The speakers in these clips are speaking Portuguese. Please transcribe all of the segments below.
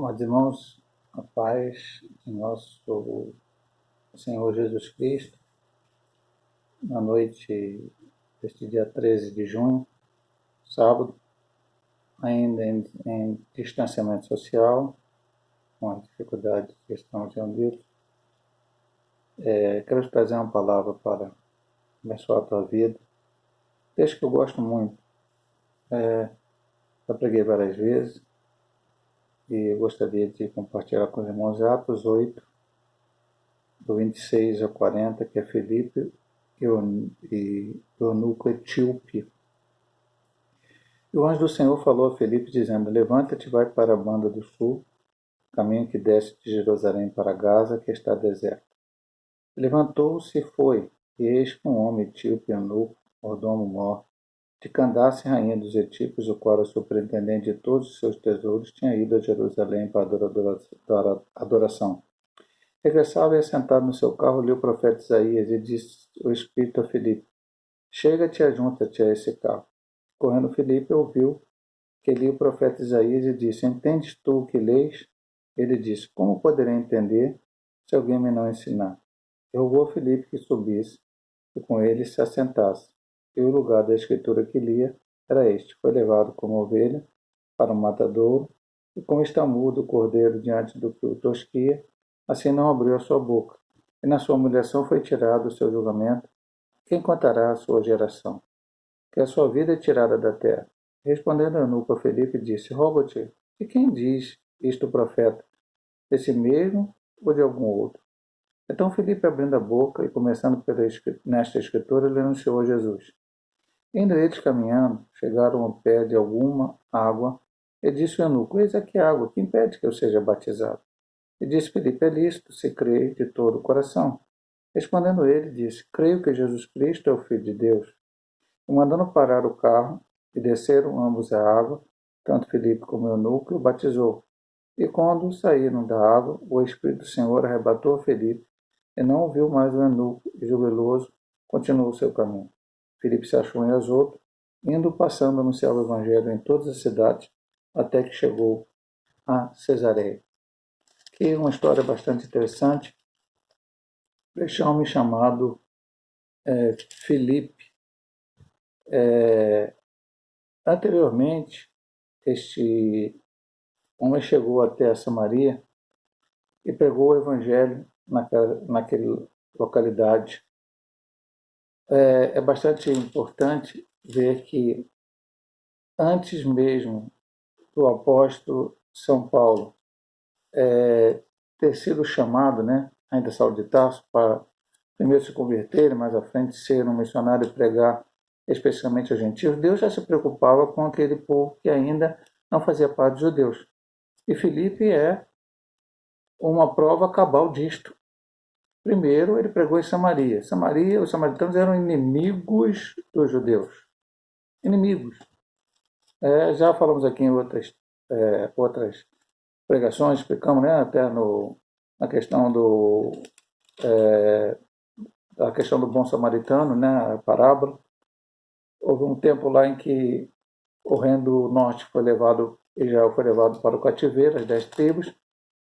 Amados irmãos, a paz de nosso Senhor Jesus Cristo, na noite deste dia 13 de junho, sábado, ainda em distanciamento social, com as dificuldades que estamos reunidos, quero trazer uma palavra para abençoar a tua vida. Texto que eu gosto muito, já preguei várias vezes, e eu gostaria de compartilhar com os irmãos Atos 8, do 26 ao 40, que é Filipe e eunuco etíope. E o anjo do Senhor falou a Filipe, dizendo: Levanta-te e vai para a banda do sul, caminho que desce de Jerusalém para Gaza, que está deserto. Levantou-se e foi, e eis que um homem etíope, eunuco, mordomo mor, de Candace, rainha dos etíopes, o qual era superintendente de todos os seus tesouros, tinha ido a Jerusalém para a adoração. Regressava e, assentado no seu carro, lia o profeta Isaías e disse o Espírito a Filipe: Chega-te e ajunta-te a esse carro. Correndo Filipe, ouviu que lia o profeta Isaías e disse: Entendes tu o que lês? Ele disse: Como poderei entender se alguém me não ensinar? E rogou a Filipe que subisse e com ele se assentasse. E o lugar da escritura que lia era este: Foi levado como ovelha para o matadouro, e como está mudo o cordeiro diante do que o tosquia, assim não abriu a sua boca. E na sua humilhação foi tirado o seu julgamento. Quem contará a sua geração? Que a sua vida é tirada da terra. Respondendo eunuco a Filipe, disse: Rogo-te, de quem diz isto o profeta? Desse mesmo ou de algum outro? Então Filipe, abrindo a boca e começando nesta escritura, lhe anunciou a Jesus. Indo eles caminhando, chegaram ao pé de alguma água, e disse o eunuco: Eis aqui a água, que impede que eu seja batizado? E disse Filipe: É lícito, se crê de todo o coração. Respondendo ele, disse: Creio que Jesus Cristo é o Filho de Deus. E mandando parar o carro, e desceram ambos à água, tanto Filipe como o eunuco, o batizou. E quando saíram da água, o Espírito do Senhor arrebatou a Filipe, e não ouviu mais o eunuco, e jubiloso, continuou o seu caminho. Filipe se achou em Azoto, indo passando anunciava o evangelho em todas as cidades, até que chegou a Cesareia. Que é uma história bastante interessante deste homem chamado Filipe. Anteriormente, este homem chegou até a Samaria e pregou o evangelho naquela localidade. É bastante importante ver que antes mesmo do apóstolo São Paulo ter sido chamado, ainda Saulo de Tarso, para primeiro se converter, mais à frente ser um missionário e pregar especialmente aos gentios, Deus já se preocupava com aquele povo que ainda não fazia parte dos judeus. E Filipe é uma prova cabal disto. Primeiro, ele pregou em Samaria. Samaria, os samaritanos eram inimigos dos judeus. Inimigos. Já falamos aqui em outras pregações, explicamos, até na questão da questão do bom samaritano, a parábola. Houve um tempo lá em que o reino do norte Israel foi levado para o cativeiro, as 10 tribos,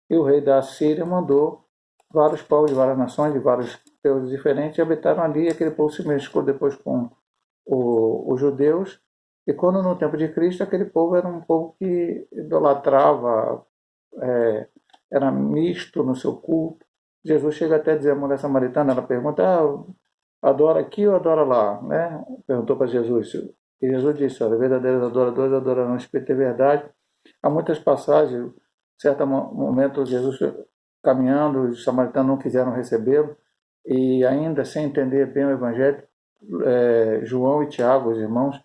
e o rei da Síria mandou vários povos de várias nações, de vários deuses diferentes, e habitaram ali, e aquele povo se mesclou depois com os judeus, e quando no tempo de Cristo, aquele povo era um povo que idolatrava, era misto no seu culto. Jesus chega até a dizer à mulher samaritana, ela pergunta: adora aqui ou adora lá? Perguntou para Jesus. E Jesus disse: olha, verdadeiros adoradores adorarão o Espírito e verdade. Há muitas passagens, em certo momento, Jesus caminhando, os samaritanos não quiseram recebê-lo, e ainda sem entender bem o Evangelho, João e Tiago, os irmãos,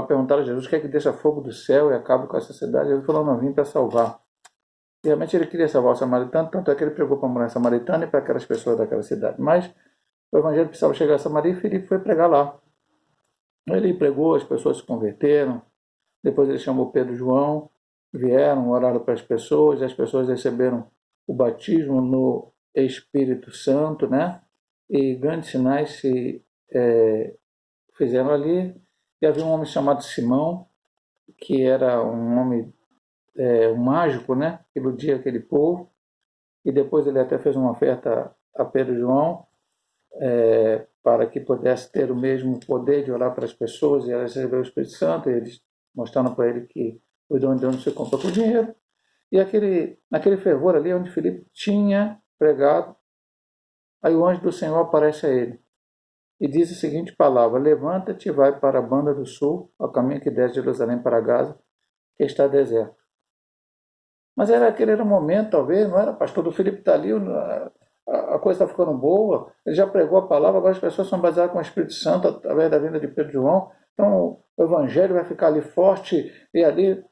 perguntaram a Jesus: quer que desça fogo do céu e acabe com essa cidade? Jesus falou: não, vim para salvar. Realmente ele queria salvar o samaritano, tanto é que ele pregou para a mulher samaritana e para aquelas pessoas daquela cidade. Mas o evangelho precisava chegar a Samaria e Filipe foi pregar lá. Ele pregou, as pessoas se converteram, depois ele chamou Pedro e João, vieram, oraram para as pessoas receberam o batismo no Espírito Santo, e grandes sinais se fizeram ali. E havia um homem chamado Simão, que era um homem um mágico, né, que iludia aquele povo, e depois ele até fez uma oferta a Pedro e João, para que pudesse ter o mesmo poder de orar para as pessoas e elas receber o Espírito Santo, e eles mostrando para ele que o dom de Deus não se compra por dinheiro. E naquele fervor ali onde Filipe tinha pregado, aí o anjo do Senhor aparece a ele e diz a seguinte palavra: levanta-te e vai para a banda do sul, ao caminho que desce de Jerusalém para Gaza, que está deserto. Mas aquele era o momento, talvez, não era? Pastor do Filipe está ali, a coisa está ficando boa, ele já pregou a palavra, agora as pessoas são baseadas com o Espírito Santo através da vinda de Pedro e João, então o evangelho vai ficar ali forte e ali.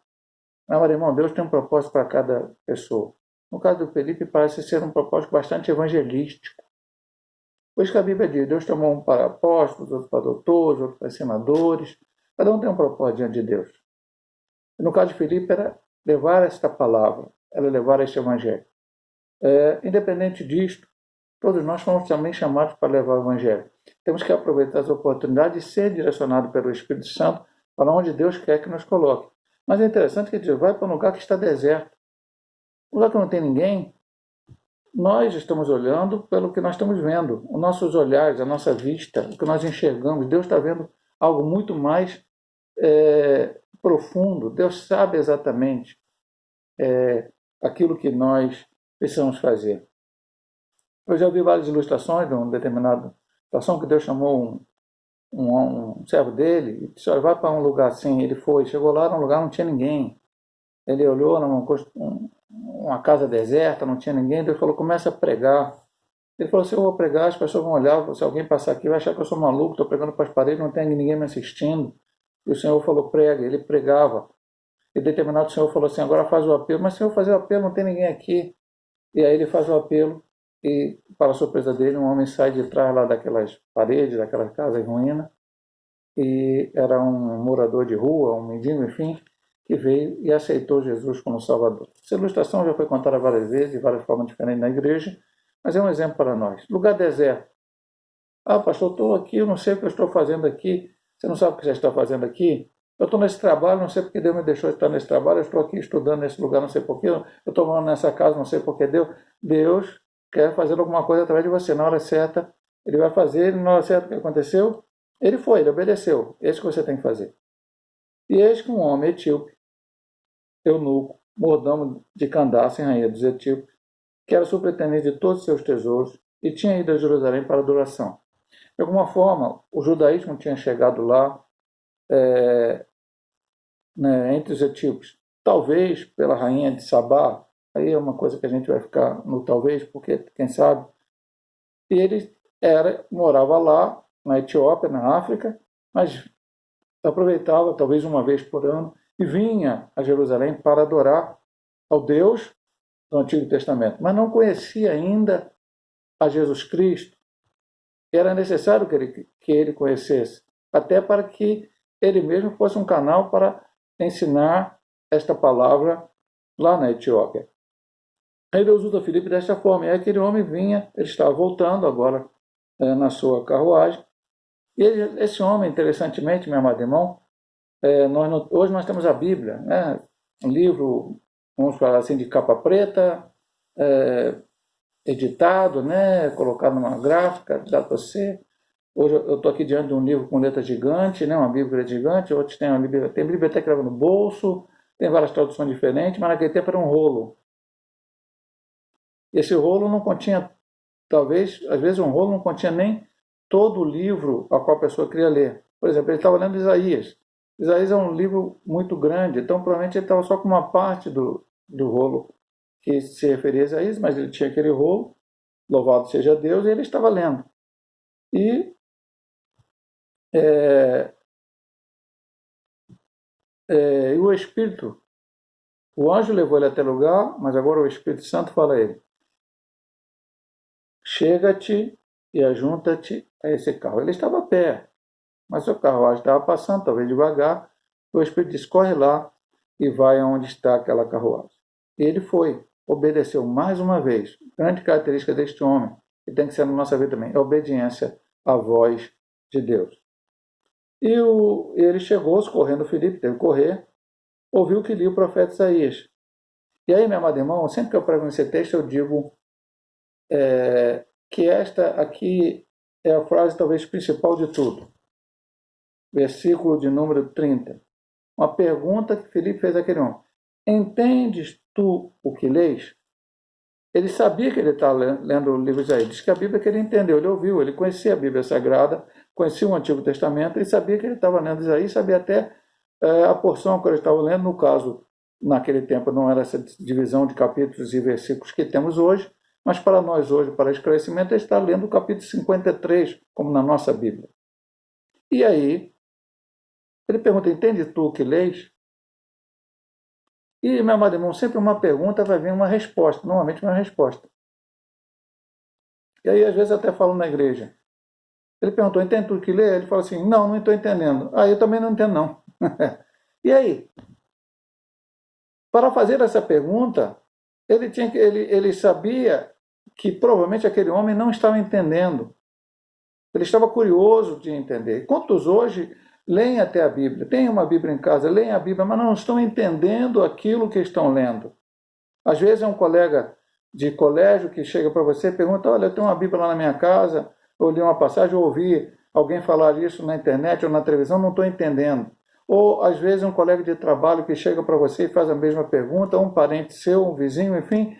Mas, irmão, Deus tem um propósito para cada pessoa. No caso do Felipe, parece ser um propósito bastante evangelístico. Por isso que a Bíblia diz: Deus tomou um para apóstolos, outro para doutores, outro para senadores. Cada um tem um propósito diante de Deus. E no caso de Felipe, era levar esta palavra, era levar este evangelho. Independente disto, todos nós somos também chamados para levar o evangelho. Temos que aproveitar as oportunidades e ser direcionados pelo Espírito Santo para onde Deus quer que nos coloque. Mas é interessante que ele diz: vai para um lugar que está deserto. Um lugar que não tem ninguém. Nós estamos olhando pelo que nós estamos vendo. Os nossos olhares, a nossa vista, o que nós enxergamos. Deus está vendo algo muito mais profundo. Deus sabe exatamente aquilo que nós precisamos fazer. Eu já vi várias ilustrações de uma determinada situação que Deus chamou um servo dele e disse: olha, vai para um lugar assim. Ele foi, chegou lá, num lugar não tinha ninguém. Ele olhou uma casa deserta, não tinha ninguém. Deus falou: começa a pregar. Ele falou: se eu vou pregar, as pessoas vão olhar, se alguém passar aqui vai achar que eu sou maluco, estou pregando para as paredes, não tem ninguém me assistindo. E o Senhor falou: prega. Ele pregava. E determinado o Senhor falou assim: agora faz o apelo. Mas se eu fazer o apelo, não tem ninguém aqui. E aí ele faz o apelo e, para a surpresa dele, um homem sai de trás lá daquelas paredes, daquelas casas em ruína, e era um morador de rua, um mendigo, enfim, que veio e aceitou Jesus como Salvador. Essa ilustração já foi contada várias vezes, de várias formas diferentes na igreja, mas é um exemplo para nós. Lugar deserto. Ah, pastor, estou aqui, eu não sei o que eu estou fazendo aqui. Você não sabe o que você está fazendo aqui? Eu estou nesse trabalho, não sei porque Deus me deixou estar nesse trabalho, eu estou aqui estudando nesse lugar, não sei porquê, eu estou morando nessa casa, não sei porquê. Deus quer fazer alguma coisa através de você. Na hora certa, Ele vai fazer, na hora certa o que aconteceu? Ele foi, ele obedeceu. É isso que você tem que fazer. E eis que um homem etíope, eunuco, mordomo de Candace, rainha dos etíopes, que era superintendente de todos os seus tesouros, e tinha ido a Jerusalém para adoração. De alguma forma, o judaísmo tinha chegado lá, né, entre os etíopes, talvez pela rainha de Sabá. Aí é uma coisa que a gente vai ficar no talvez, porque quem sabe. E ele morava lá, na Etiópia, na África, mas aproveitava, talvez uma vez por ano, e vinha a Jerusalém para adorar ao Deus do Antigo Testamento, mas não conhecia ainda a Jesus Cristo. Era necessário que ele conhecesse, até para que ele mesmo fosse um canal para ensinar esta palavra lá na Etiópia. Aí Deus usa Filipe desta forma, e aquele homem vinha, ele estava voltando agora na sua carruagem, e esse homem, interessantemente, meu amado irmão, hoje nós temos a Bíblia, né? Um livro, vamos falar assim, de capa preta, editado, né? Colocado numa gráfica, dá para você. Hoje eu estou aqui diante de um livro com letra gigante, né? Uma Bíblia gigante, outros tem Bíblia até que leva no bolso, tem várias traduções diferentes, mas naquele tempo era um rolo. Esse rolo não continha, talvez, às vezes um rolo não continha nem todo o livro a qual a pessoa queria ler. Por exemplo, ele estava lendo Isaías. Isaías é um livro muito grande, então provavelmente ele estava só com uma parte do rolo que se referia a Isaías, mas ele tinha aquele rolo, louvado seja Deus, e ele estava lendo. E o Espírito, o anjo levou ele até lugar, mas agora o Espírito Santo fala a ele: chega-te e ajunta-te a esse carro. Ele estava a pé, mas o carruagem estava passando, talvez devagar. O Espírito disse: corre lá e vai aonde está aquela carruagem. E ele foi, obedeceu mais uma vez. Grande característica deste homem, que tem que ser na nossa vida também, é a obediência à voz de Deus. E ele chegou, correndo Filipe, teve que correr, ouviu que lia o profeta Isaías. E aí, meu amado irmão, sempre que eu prego nesse texto, eu digo que esta aqui é a frase talvez principal de tudo. Versículo de número 30. Uma pergunta que Filipe fez àquele homem. Entendes tu o que lês? Ele sabia que ele estava lendo o livro de Isaías. Diz que a Bíblia que ele entendeu, ele ouviu, ele conhecia a Bíblia Sagrada, conhecia o Antigo Testamento, e sabia que ele estava lendo Isaías, sabia até a porção que ele estava lendo. No caso, naquele tempo não era essa divisão de capítulos e versículos que temos hoje, mas para nós hoje, para esclarecimento, ele está lendo o capítulo 53, como na nossa Bíblia. E aí, ele pergunta, entende tu o que lês? E, meu amado irmão, sempre uma pergunta vai vir uma resposta, normalmente uma resposta. E aí, às vezes, eu até falo na igreja. Ele perguntou, entende tudo que lê? Ele fala assim, não estou entendendo. Ah, eu também não entendo, não. E aí? Para fazer essa pergunta, ele sabia que provavelmente aquele homem não estava entendendo. Ele estava curioso de entender. Quantos hoje leem até a Bíblia, têm uma Bíblia em casa, leem a Bíblia, mas não estão entendendo aquilo que estão lendo? Às vezes é um colega de colégio que chega para você e pergunta, olha, eu tenho uma Bíblia lá na minha casa, eu li uma passagem, eu ouvi alguém falar isso na internet ou na televisão, não estou entendendo. Ou, às vezes, um colega de trabalho que chega para você e faz a mesma pergunta, um parente seu, um vizinho, enfim,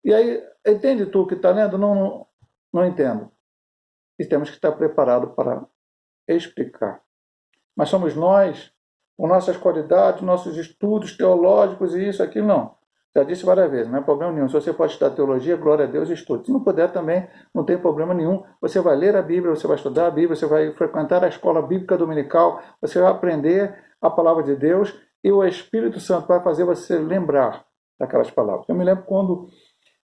e aí, entende tu o que está lendo? Não entendo. E temos que estar preparados para explicar. Mas somos nós, com nossas qualidades, nossos estudos teológicos e isso, aquilo, não. Já disse várias vezes, não é problema nenhum. Se você pode estudar teologia, glória a Deus, estude. Se não puder também, não tem problema nenhum. Você vai ler a Bíblia, você vai estudar a Bíblia, você vai frequentar a escola bíblica dominical, você vai aprender a palavra de Deus e o Espírito Santo vai fazer você lembrar daquelas palavras. Eu me lembro quando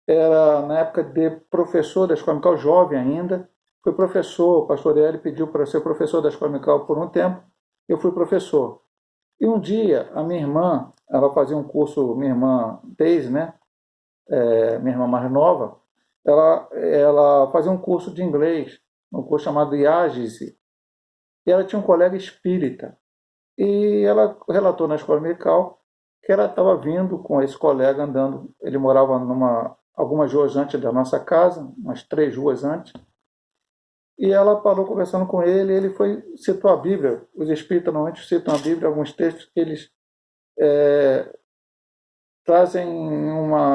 era na época de professor da escola dominical, jovem ainda, fui professor, o pastor Eli pediu para ser professor da escola dominical por um tempo, eu fui professor. E um dia, a minha irmã, ela fazia um curso, minha irmã Deise, né? Minha irmã mais nova, ela fazia um curso de inglês, um curso chamado IAGESE, e ela tinha um colega espírita. E ela relatou na escola dominical que ela estava vindo com esse colega andando, ele morava algumas ruas antes da nossa casa, umas 3 ruas antes, e ela parou conversando com ele, e ele citou a Bíblia. Os espíritas normalmente citam a Bíblia, alguns textos que eles trazem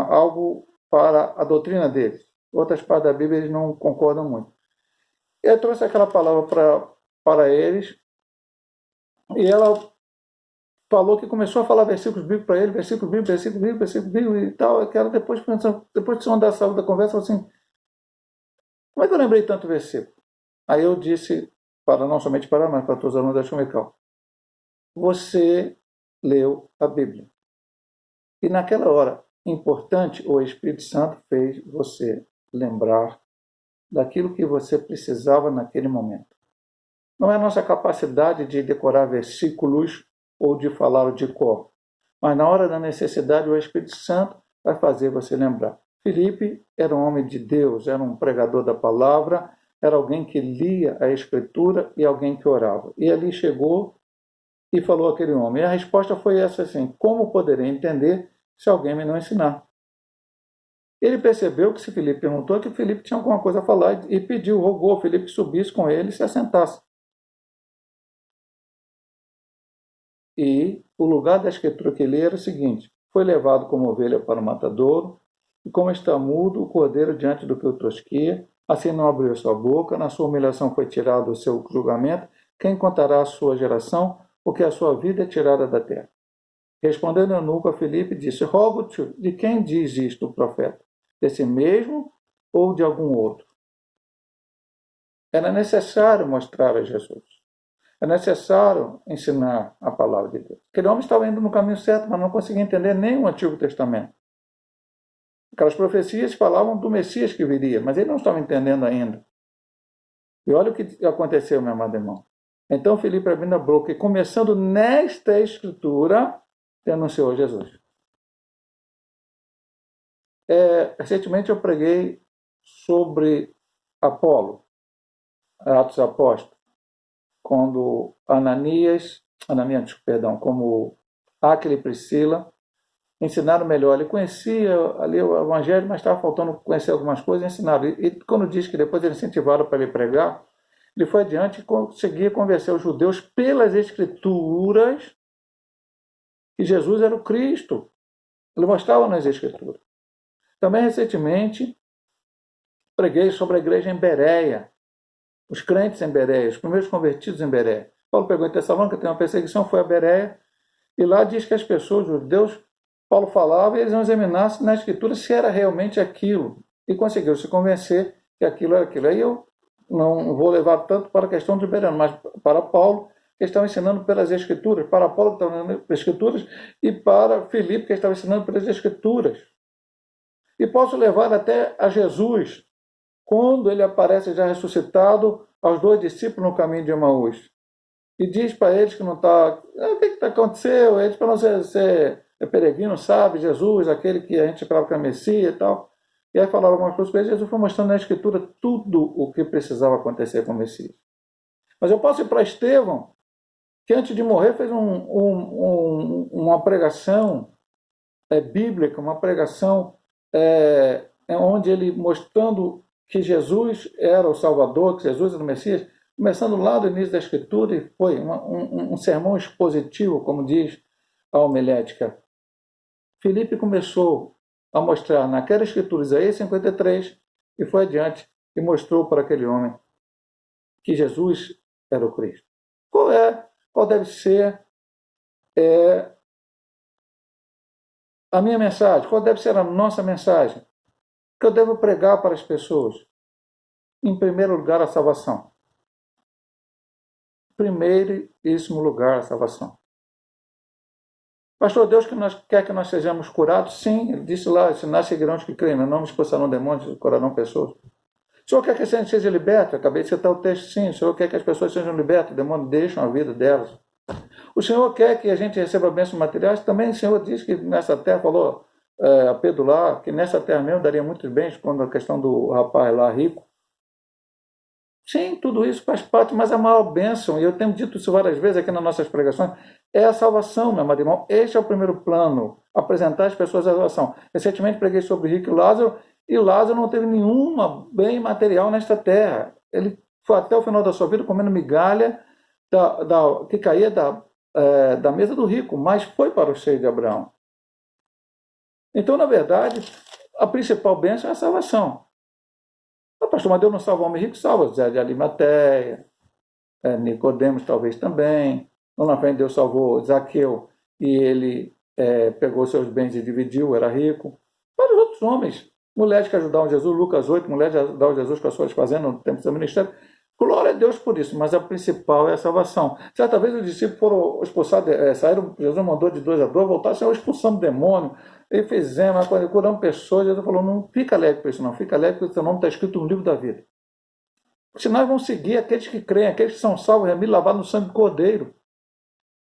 algo para a doutrina deles. Outras partes da Bíblia eles não concordam muito. Eu trouxe aquela palavra para eles, e ela falou que começou a falar versículos bíblicos para ele, versículo bíblico, versículo bíblico, versículo bíblico e tal, que ela depois de sondar a saúde da conversa, falou assim, como é que eu lembrei tanto versículo? Aí eu disse, não somente para mas para todos os alunos da Chumical, você leu a Bíblia. E naquela hora importante, o Espírito Santo fez você lembrar daquilo que você precisava naquele momento. Não é a nossa capacidade de decorar versículos ou de falar de cor, mas na hora da necessidade, o Espírito Santo vai fazer você lembrar. Filipe era um homem de Deus, era um pregador da palavra, era alguém que lia a Escritura e alguém que orava. E ali chegou e falou àquele homem. E a resposta foi essa assim, como poderei entender se alguém me não ensinar? Ele percebeu que se Filipe perguntou, que Filipe tinha alguma coisa a falar e pediu, rogou a Filipe que subisse com ele e se assentasse. E o lugar da escritura que ele era o seguinte, foi levado como ovelha para o matadouro, e como está mudo o cordeiro diante do que o tosquia, assim não abriu sua boca, na sua humilhação foi tirado o seu julgamento, quem contará a sua geração, porque a sua vida é tirada da terra. Respondendo Eunuco a Filipe, disse, rogo-te, de quem diz isto o profeta? Desse mesmo ou de algum outro? Era necessário mostrar a Jesus. É necessário ensinar a palavra de Deus. Aquele homem estava indo no caminho certo, mas não conseguia entender nem o Antigo Testamento. Aquelas profecias falavam do Messias que viria, mas ele não estava entendendo ainda. E olha o que aconteceu, meu amado irmão. Então Filipe abrindo a boca e começando nesta escritura, denunciou Jesus. Recentemente eu preguei sobre Apolo, Atos Apóstolos, quando como Áquila e Priscila ensinaram melhor. Ele conhecia ali o Evangelho, mas estava faltando conhecer algumas coisas e ensinaram. E quando diz que depois eles incentivaram para ele pregar, ele foi adiante e conseguia convencer os judeus pelas Escrituras que Jesus era o Cristo. Ele mostrava nas Escrituras. Também recentemente preguei sobre a igreja em Bereia, os crentes em Bereia, os primeiros convertidos em Bereia. Paulo pegou em Tessalônica, tem uma perseguição, foi a Bereia, e lá diz que as pessoas, os judeus, Paulo falava e eles iam examinar na Escritura se era realmente aquilo. E conseguiram se convencer que aquilo era aquilo. Aí eu não vou levar tanto para a questão de Bereano, mas para Paulo, que estava ensinando pelas Escrituras, para Paulo, que estava ensinando pelas Escrituras, e para Filipe, que estava ensinando pelas Escrituras. E posso levar até a Jesus, quando ele aparece já ressuscitado aos 2 discípulos no caminho de Emaús. E diz para eles que não está... O que aconteceu? Eles, para não ser peregrino, sabe? Jesus, aquele que a gente esperava que era Messias e tal. E aí falaram algumas coisas para eles. Jesus foi mostrando na Escritura tudo o que precisava acontecer com o Messias. Mas eu posso ir para Estevão, que antes de morrer fez uma pregação bíblica, uma pregação onde ele mostrando que Jesus era o Salvador, que Jesus era o Messias, começando lá do início da Escritura, e foi um sermão expositivo, como diz a homilética. Filipe começou a mostrar naquela Escritura, Isaías 53, e foi adiante e mostrou para aquele homem que Jesus era o Cristo. Qual deve ser a minha mensagem? Qual deve ser a nossa mensagem? O que eu devo pregar para as pessoas? Em primeiro lugar, a salvação. Primeiríssimo lugar, a salvação. Pastor, Deus quer que nós sejamos curados? Sim, ele disse lá, sinais seguirão os que creem, meu nome expulsarão demônios, curarão pessoas. O Senhor quer que a gente seja liberto? Acabei de citar o texto, sim. O Senhor quer que as pessoas sejam libertas, o demônio deixam a vida delas. O Senhor quer que a gente receba bênçãos materiais? Também o Senhor diz que nessa terra, falou a Pedro lá, que nessa terra mesmo daria muitos bens, quando a questão do rapaz lá rico. Sim, tudo isso faz parte, mas a maior bênção, e eu tenho dito isso várias vezes aqui nas nossas pregações, é a salvação, meu amado irmão. Este é o primeiro plano, apresentar às pessoas a salvação. Recentemente preguei sobre Rico e Lázaro não teve nenhum bem material nesta terra. Ele foi até o final da sua vida comendo migalha que caía da mesa do rico, mas foi para o seio de Abraão. Então, na verdade, a principal bênção é a salvação. O pastor, mas Deus não salva o homem rico, salva Zé de Arimateia, Nicodemos talvez também. Lá na frente Deus salvou Zaqueu e ele pegou seus bens e dividiu, era rico. Vários outros homens, mulheres que ajudaram Jesus, Lucas 8, mulheres que ajudaram Jesus com as suas fazendas no tempo do seu ministério. Glória a Deus por isso, mas a principal é a salvação. Certa vez os discípulos foram expulsados, saíram, Jesus mandou de 2 a 2, voltaram, Senhor, expulsando demônio. Ele fez curando pessoas. Jesus falou, não fica alegre por isso, não. Fica alegre porque o seu nome está escrito no livro da vida. Se nós vamos seguir aqueles que creem, aqueles que são salvos, remidos, lavados no sangue do Cordeiro.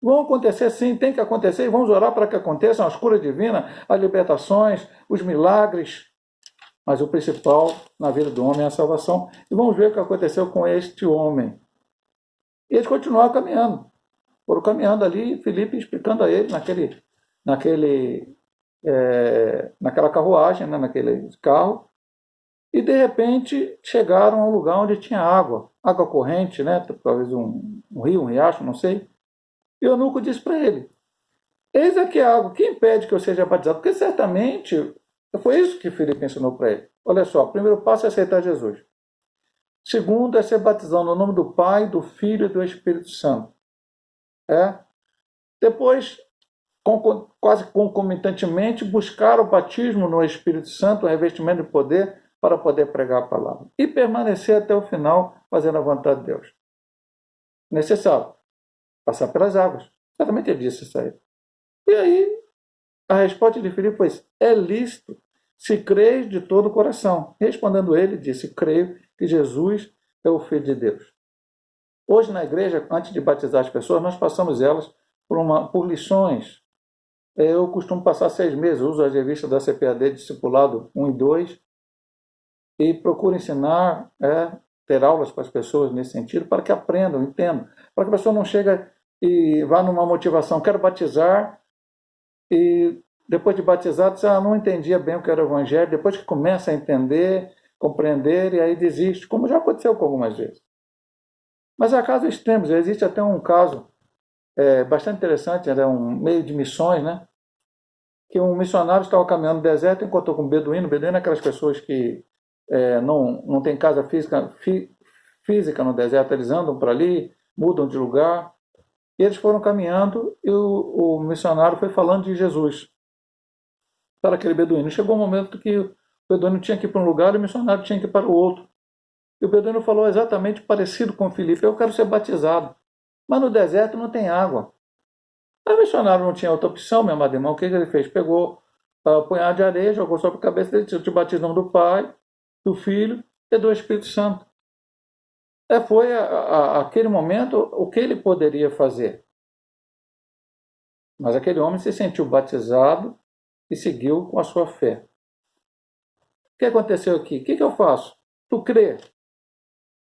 Vão acontecer sim, tem que acontecer, e vamos orar para que aconteçam as curas divinas, as libertações, os milagres. Mas o principal na vida do homem é a salvação. E vamos ver o que aconteceu com este homem. E eles continuaram caminhando. Foram caminhando ali, Filipe explicando a ele naquela carruagem, naquele carro, e de repente chegaram a um lugar onde tinha água corrente, talvez um rio, um riacho, não sei. E o eunuco disse para ele, eis aqui a água, que impede que eu seja batizado? Porque certamente foi isso que Filipe ensinou para ele. Olha só, o primeiro passo é aceitar Jesus. Segundo é ser batizado no nome do Pai, do Filho e do Espírito Santo. Depois, quase concomitantemente, buscar o batismo no Espírito Santo, o revestimento de poder, para poder pregar a palavra. E permanecer até o final, fazendo a vontade de Deus. Necessário. Passar pelas águas. Certamente ele disse isso aí. E aí, a resposta de Filipe foi, é lícito, se creis de todo o coração. Respondendo ele, disse, creio que Jesus é o Filho de Deus. Hoje na igreja, antes de batizar as pessoas, nós passamos elas por lições. Eu costumo passar 6 meses, uso as revistas da CPAD, Discipulado 1 e 2, e procuro ensinar, ter aulas para as pessoas nesse sentido, para que aprendam, entendam. Para que a pessoa não chegue e vá numa motivação, quero batizar, e depois de batizado, não entendia bem o que era o evangelho, depois que começa a entender, compreender, e aí desiste, como já aconteceu com algumas vezes. Mas há casos extremos, existe até um caso bastante interessante, era um meio de missões, né? Que um missionário estava caminhando no deserto e encontrou com um beduíno. Beduíno é aquelas pessoas que não tem casa física no deserto, eles andam por ali, mudam de lugar. E eles foram caminhando e o missionário foi falando de Jesus para aquele beduíno. Chegou um momento que o beduíno tinha que ir para um lugar e o missionário tinha que ir para o outro. E o beduíno falou exatamente parecido com o Filipe: eu quero ser batizado, mas no deserto não tem água. O missionário não tinha outra opção, meu amado irmão. O que ele fez? Pegou um punhado de areia, jogou sobre a cabeça dele, disse: eu te batizo em nome do Pai, do Filho e do Espírito Santo. Foi aquele momento o que ele poderia fazer. Mas aquele homem se sentiu batizado e seguiu com a sua fé. O que aconteceu aqui? O que eu faço? Tu crê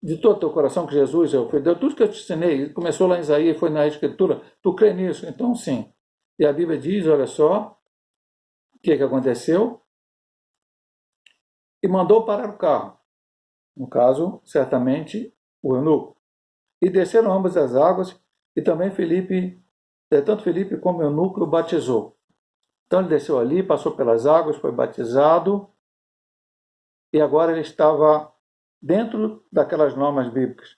de todo o teu coração que Jesus é o Filho de Deus? Tudo que eu te ensinei, começou lá em Isaías, foi na Escritura, tu crê nisso? Então sim. E a Bíblia diz, olha só, o que aconteceu? E mandou parar o carro. No caso, certamente, o eunuco. E desceram ambos as águas, e também tanto Felipe como o eunuco o batizou. Então ele desceu ali, passou pelas águas, foi batizado, e agora ele estava dentro daquelas normas bíblicas.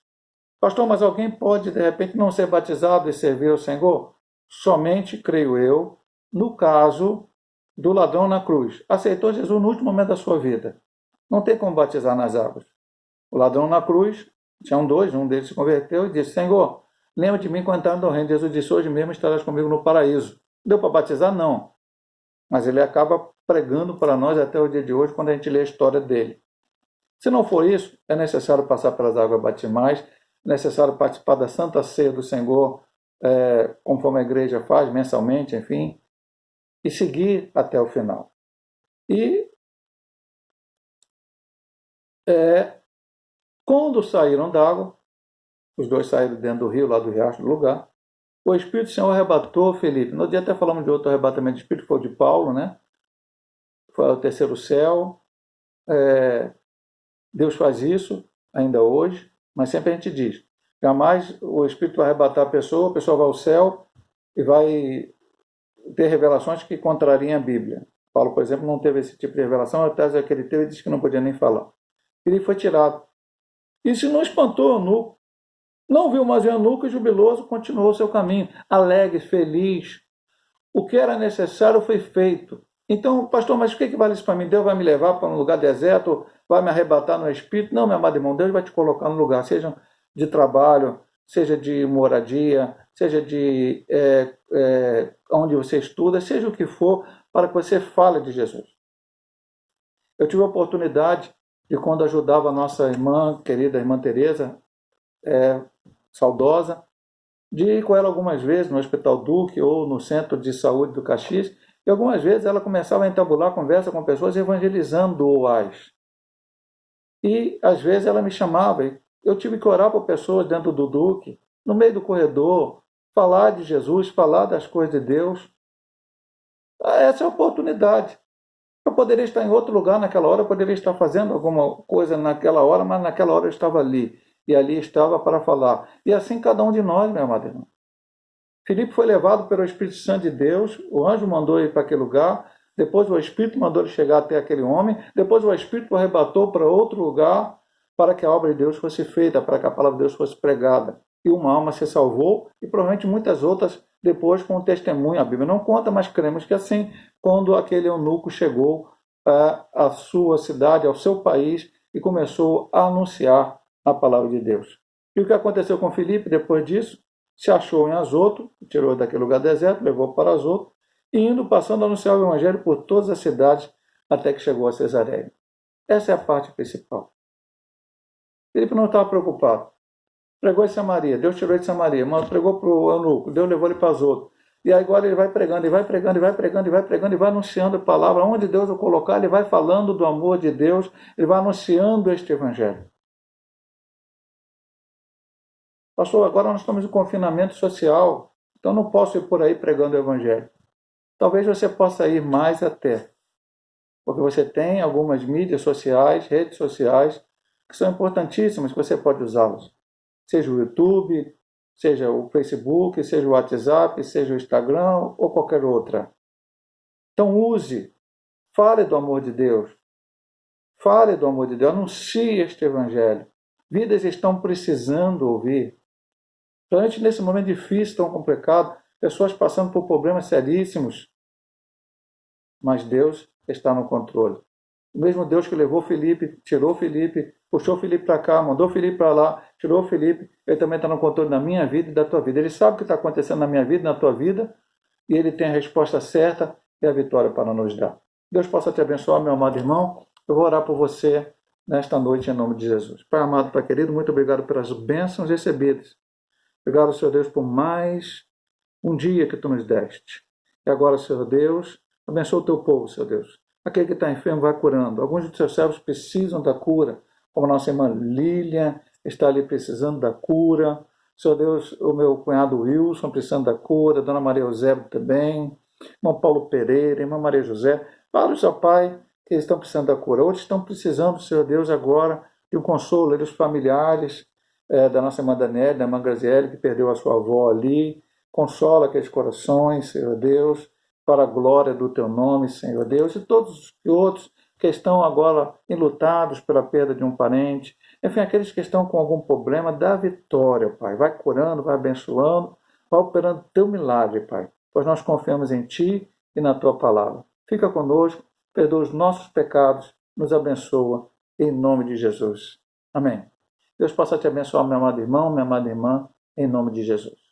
Pastor, mas alguém pode, de repente, não ser batizado e servir ao Senhor? Somente, creio eu, no caso do ladrão na cruz. Aceitou Jesus no último momento da sua vida. Não tem como batizar nas águas. O ladrão na cruz, tinham dois, um deles se converteu e disse: Senhor, lembra de mim quando estás no reino. Jesus disse: hoje mesmo estarás comigo no paraíso. Deu para batizar? Não. Mas ele acaba pregando para nós até o dia de hoje, quando a gente lê a história dele. Se não for isso, é necessário passar pelas águas batismais, é necessário participar da Santa Ceia do Senhor, conforme a igreja faz mensalmente, enfim, e seguir até o final. E quando saíram d'água, os dois saíram dentro do rio, lá do riacho do lugar, o Espírito do Senhor arrebatou Felipe. No dia até falamos de outro arrebatamento de Espírito, foi o de Paulo, né? Foi ao terceiro céu. Deus faz isso ainda hoje, mas sempre a gente diz: jamais o Espírito vai arrebatar a pessoa vai ao céu e vai ter revelações que contrariem a Bíblia. Paulo, por exemplo, não teve esse tipo de revelação, até que ele teve, disse que não podia nem falar. Ele foi tirado. Isso não espantou o eunuco. Não viu mais o eunuco e jubiloso continuou seu caminho, alegre, feliz. O que era necessário foi feito. Então, pastor, mas o que vale isso para mim? Deus vai me levar para um lugar deserto, vai me arrebatar no espírito? Não, meu amado irmão, Deus vai te colocar no lugar, seja de trabalho, seja de moradia, seja de onde você estuda, seja o que for, para que você fale de Jesus. Eu tive a oportunidade de, quando ajudava a nossa irmã, querida irmã Tereza, saudosa, de ir com ela algumas vezes no Hospital Duque ou no Centro de Saúde do Caxias, e algumas vezes ela começava a entabular conversa com pessoas evangelizando-as. E às vezes ela me chamava, e eu tive que orar por pessoas dentro do Duque, no meio do corredor, falar de Jesus, falar das coisas de Deus. Essa é a oportunidade. Eu poderia estar em outro lugar naquela hora, eu poderia estar fazendo alguma coisa naquela hora, mas naquela hora eu estava ali. E ali estava para falar. E assim cada um de nós, meu amado irmão. Filipe foi levado pelo Espírito Santo de Deus, o anjo mandou ir para aquele lugar, depois o Espírito mandou ele chegar até aquele homem, depois o Espírito o arrebatou para outro lugar, para que a obra de Deus fosse feita, para que a palavra de Deus fosse pregada. E uma alma se salvou, e provavelmente muitas outras depois com o testemunho. A Bíblia não conta, mas cremos que assim, quando aquele eunuco chegou à sua cidade, ao seu país, e começou a anunciar a palavra de Deus. E o que aconteceu com Filipe depois disso? Se achou em Azoto, tirou daquele lugar deserto, levou para Azoto, e indo, passando a anunciar o evangelho por todas as cidades, até que chegou a Cesareia. Essa é a parte principal. Filipe não estava preocupado. Pregou em Samaria, Deus tirou ele de Samaria, mas pregou para o eunuco, Deus levou ele para Azoto. E agora ele vai pregando, e vai pregando, e vai pregando, e vai pregando, e vai anunciando a palavra. Onde Deus o colocar, ele vai falando do amor de Deus, ele vai anunciando este evangelho. Pastor, agora nós estamos em confinamento social, então não posso ir por aí pregando o evangelho. Talvez você possa ir mais até, porque você tem algumas mídias sociais, redes sociais, que são importantíssimas, que você pode usá-las. Seja o YouTube, seja o Facebook, seja o WhatsApp, seja o Instagram ou qualquer outra. Então use, fale do amor de Deus. Fale do amor de Deus, anuncie este evangelho. Vidas estão precisando ouvir. Principalmente nesse momento difícil, tão complicado, pessoas passando por problemas seríssimos. Mas Deus está no controle. O mesmo Deus que levou Felipe, tirou Felipe, puxou Felipe para cá, mandou Felipe para lá, tirou Felipe, ele também está no controle da minha vida e da tua vida. Ele sabe o que está acontecendo na minha vida e na tua vida, e ele tem a resposta certa e a vitória para nos dar. Deus possa te abençoar, meu amado irmão. Eu vou orar por você nesta noite em nome de Jesus. Pai amado, Pai querido, muito obrigado pelas bênçãos recebidas. Obrigado, Senhor Deus, por mais um dia que Tu nos deste. E agora, Senhor Deus, abençoa o Teu povo, Senhor Deus. Aquele que está enfermo vai curando. Alguns dos Teus servos precisam da cura, como a nossa irmã Lília está ali precisando da cura. Senhor Deus, o meu cunhado Wilson precisando da cura, Dona Maria Eusébio também, irmão Paulo Pereira, irmã Maria José. Vários, ó Pai, que estão precisando da cura. Outros estão precisando, Senhor Deus, agora de um consolo. Eles, familiares da nossa irmã Daniela, da irmã Graziele, que perdeu a sua avó ali. Consola aqueles corações, Senhor Deus, para a glória do Teu nome, Senhor Deus, e todos os outros que estão agora enlutados pela perda de um parente. Enfim, aqueles que estão com algum problema, dá vitória, Pai. Vai curando, vai abençoando, vai operando Teu milagre, Pai. Pois nós confiamos em Ti e na Tua palavra. Fica conosco, perdoa os nossos pecados, nos abençoa, em nome de Jesus. Amém. Deus possa te abençoar, meu amado irmão, minha amada irmã, em nome de Jesus.